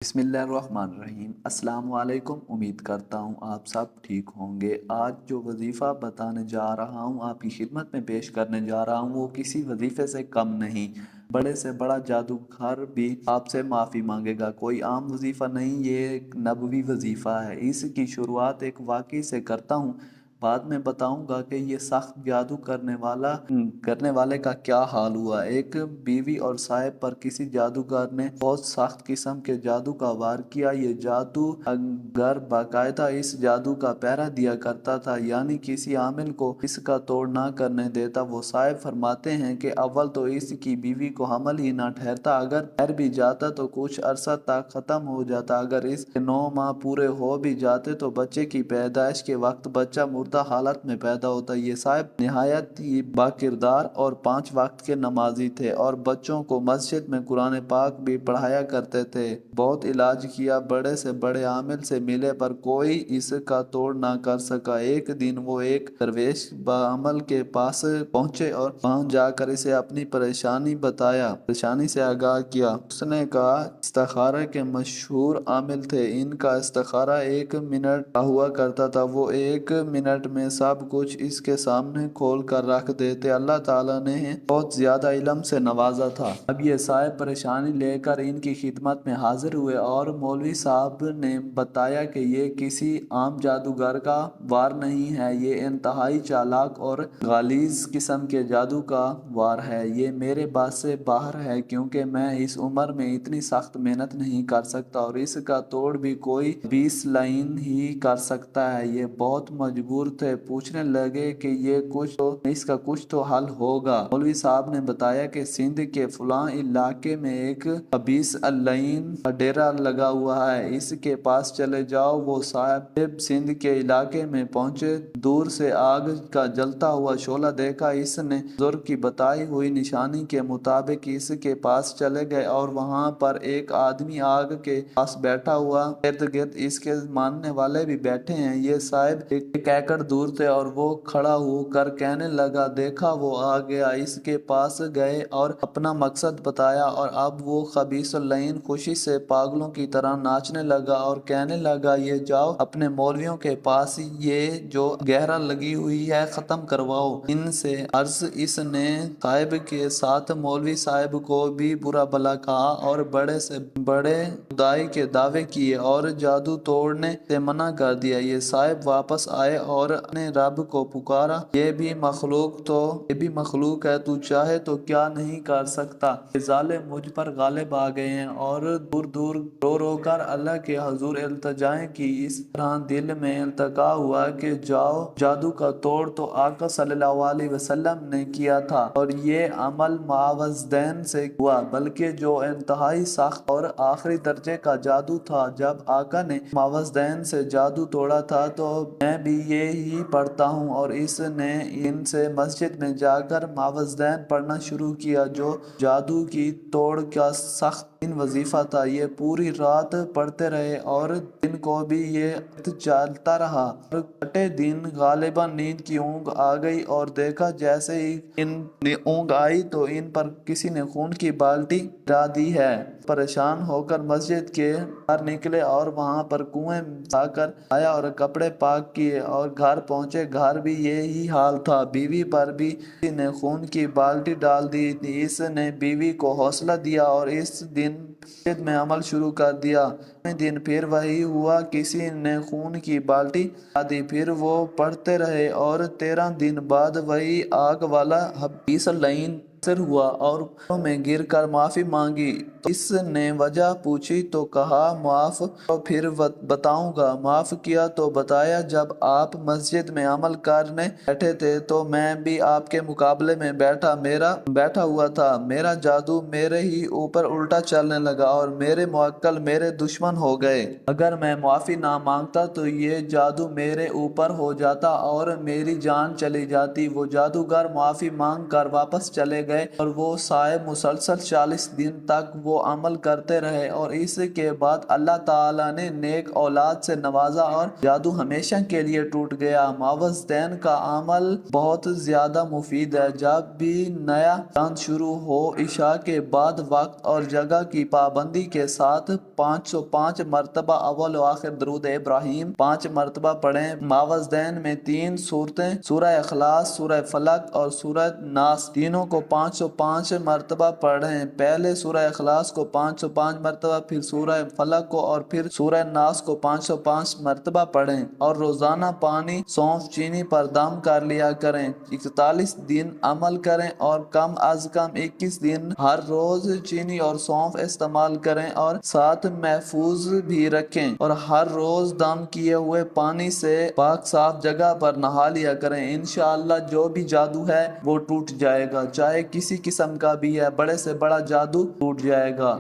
بسم اللہ الرحمن الرحیم۔ السلام علیکم، امید کرتا ہوں آپ سب ٹھیک ہوں گے۔ آج جو وظیفہ بتانے جا رہا ہوں، آپ کی خدمت میں پیش کرنے جا رہا ہوں، وہ کسی وظیفے سے کم نہیں۔ بڑے سے بڑا جادوگر بھی آپ سے معافی مانگے گا۔ کوئی عام وظیفہ نہیں، یہ ایک نبوی وظیفہ ہے۔ اس کی شروعات ایک واقعے سے کرتا ہوں، بعد میں بتاؤں گا کہ یہ سخت جادو کرنے والے کا کیا حال ہوا۔ ایک بیوی اور صاحب پر کسی جادوگر نے بہت سخت قسم کے جادو کا وار کیا۔ یہ جادوگر باقاعدہ اس جادو کا پہرا دیا کرتا تھا، یعنی کسی عامل کو اس کا توڑ نہ کرنے دیتا۔ وہ صاحب فرماتے ہیں کہ اول تو اس کی بیوی کو حمل ہی نہ ٹھہرتا، اگر ٹھہر بھی جاتا تو کچھ عرصہ تک ختم ہو جاتا۔ اگر اس کے 9 ماہ پورے ہو بھی جاتے تو بچے کی پیدائش کے وقت بچہ مردہ حالت میں پیدا ہوتا۔ یہ صاحب نہایت ہی باکردار اور 5 وقت کے نمازی تھے، اور بچوں کو مسجد میں قرآن پاک بھی پڑھایا کرتے تھے۔ بہت علاج کیا، بڑے سے بڑے عامل سے ملے، پر کوئی اس کا توڑ نہ کر سکا۔ ایک دن وہ ایک درویش عامل کے پاس پہنچے اور وہاں جا کر اسے اپنی پریشانی سے آگاہ کیا۔ اس نے کہا، استخارہ کے مشہور عامل تھے، ان کا استخارہ 1 منٹ کا ہوا کرتا تھا، وہ 1 منٹ میں سب کچھ اس کے سامنے کھول کر رکھ دیتے۔ اللہ تعالیٰ نے بہت زیادہ علم سے نوازا تھا۔ اب یہ صاحب پریشانی لے کر ان کی خدمت میں حاضر ہوئے، اور مولوی صاحب نے بتایا کہ یہ کسی عام جادوگر کا وار نہیں ہے، یہ انتہائی چالاک اور غلیظ قسم کے جادو کا وار ہے۔ یہ میرے بس سے باہر ہے، کیونکہ میں اس عمر میں اتنی سخت محنت نہیں کر سکتا، اور اس کا توڑ بھی کوئی 20 لعین ہی کر سکتا ہے۔ یہ بہت مجبور تھے، پوچھنے لگے کہ اس کا کچھ تو حل ہوگا۔ مولوی صاحب نے بتایا کہ سندھ کے فلاں علاقے میں ایک 20 اللعین کا ڈیرا لگا ہوا ہے، اس کے پاس چلے جاؤ۔ وہ صاحب سندھ کے علاقے میں پہنچے، دور سے آگ کا جلتا ہوا شعلہ دیکھا۔ اس نے بزرگ کی بتائی ہوئی نشانی کے مطابق اس کے پاس چلے گئے، اور وہاں پر ایک آدمی آگ کے پاس بیٹھا ہوا، ارد گرد اس کے ماننے والے بھی بیٹھے ہیں۔ یہ صاحب 1 ایکڑ دور تھے، اور وہ کھڑا ہو کر کہنے لگا، دیکھا وہ آ گیا۔ اس کے پاس گئے اور اپنا مقصد بتایا، اور اب وہ 20 اللعین خوشی سے پاگلوں کی طرح ناچنے لگا اور کہنے لگا، یہ جاؤ اپنے مولویوں کے پاس، یہ جو گہرا لگی ہوئی ہے ختم کرواؤ ان سے۔ عرض اس نے صاحب کے ساتھ مولوی صاحب کو بھی برا بھلا کہا، اور بڑے سے بڑے خدائی کے دعوے کیے، اور جادو توڑنے سے منع کر دیا۔ یہ صاحب واپس آئے اور اپنے رب کو پکارا، یہ بھی مخلوق ہے، تو چاہے تو کیا نہیں کر سکتا۔ یہ ظالم مجھ پر غالب آ گئے ہیں، اور دور دور رو رو کر اللہ کے حضور التجائیں کی۔ اس طرح دل میں التقا ہوا کہ جادو کا توڑ تو آقا صلی اللہ علیہ وسلم نے کیا تھا، اور یہ عمل معوذین سے ہوا، بلکہ جو انتہائی سخت اور آخری درجے کا جادو تھا۔ جب آقا نے معوذین سے جادو توڑا تھا تو میں بھی یہی پڑھتا ہوں، اور اس نے ان سے مسجد میں جا کر معوذین پڑھنا شروع کیا، جو جادو کی توڑ کا سخت وظیفہ تھا۔ یہ پوری رات پڑھتے رہے، اور دن کو بھی یہ چلتا رہا، اور چھٹے دن غالباً نیند کی اونگ آ گئی، اور دیکھا جیسے ہی اونگ آئی تو ان پر کسی نے خون کی بالٹی گرا دی ہے۔ پریشان ہو کر مسجد کے باہر نکلے، اور وہاں پر کنویں جا کر آیا اور کپڑے پاک کیے، اور گھر پہنچے، گھر بھی یہی حال تھا۔ بیوی پر بھی کسی نے خون کی بالٹی ڈال دی تھی۔ اس نے بیوی کو حوصلہ دیا، اور اس دن مسجد میں عمل شروع کر دیا۔ دن پھر وہی ہوا، کسی نے خون کی بالٹی لا دی، پھر وہ پڑھتے رہے، اور 13 دن بعد وہی آگ والا 20 اللعین حاضر ہوا، اور پیروں میں گر کر معافی مانگی۔ تو اس نے وجہ پوچھی تو کہا، معاف کرو پھر بتاؤں گا۔ معاف کیا تو بتایا، جب آپ مسجد میں عمل کرنے بیٹھے تھے تو میں بھی آپ کے مقابلے میں بیٹھا ہوا تھا، میرا جادو میرے ہی اوپر الٹا چلنے لگا، اور میرے موکل میرے دشمن ہو گئے۔ اگر میں معافی نہ مانگتا تو یہ جادو میرے اوپر ہو جاتا اور میری جان چلی جاتی۔ وہ جادوگر معافی مانگ کر واپس چلے گئے اور وہ سائے مسلسل 40 دن تک وہ عمل کرتے رہے، اور اس کے بعد اللہ تعالیٰ نے نیک اولاد سے نوازا اور جادو ہمیشہ کے لیے ٹوٹ گیا۔ معوذتین کا عمل بہت زیادہ مفید ہے۔ جب بھی نیا چاند شروع ہو، عشاء کے بعد وقت اور جگہ کی پابندی کے ساتھ 505 مرتبہ اول و آخر درود ابراہیم 5 مرتبہ پڑھیں۔ معوذتین میں 3 صورتیں، سورہ اخلاص، سورہ فلق اور سورہ ناس، تینوں کو 505 مرتبہ پڑھیں۔ پہلے سورہ اخلاص کو 505 مرتبہ، پھر سورہ فلق کو اور پھر سورہ ناس کو 505 مرتبہ پڑھیں، اور روزانہ پانی، سونف، چینی پر دم کر لیا کریں۔ 41 دن عمل کریں اور کم از کم 21 دن ہر روز چینی اور سونف استعمال کریں، اور ساتھ محفوظ بھی رکھیں، اور ہر روز دم کیے ہوئے پانی سے پاک صاف جگہ پر نہا لیا کریں۔ انشاءاللہ جو بھی جادو ہے وہ ٹوٹ جائے گا، چاہے کسی قسم کا بھی ہے، بڑے سے بڑا جادو ٹوٹ جائے گا۔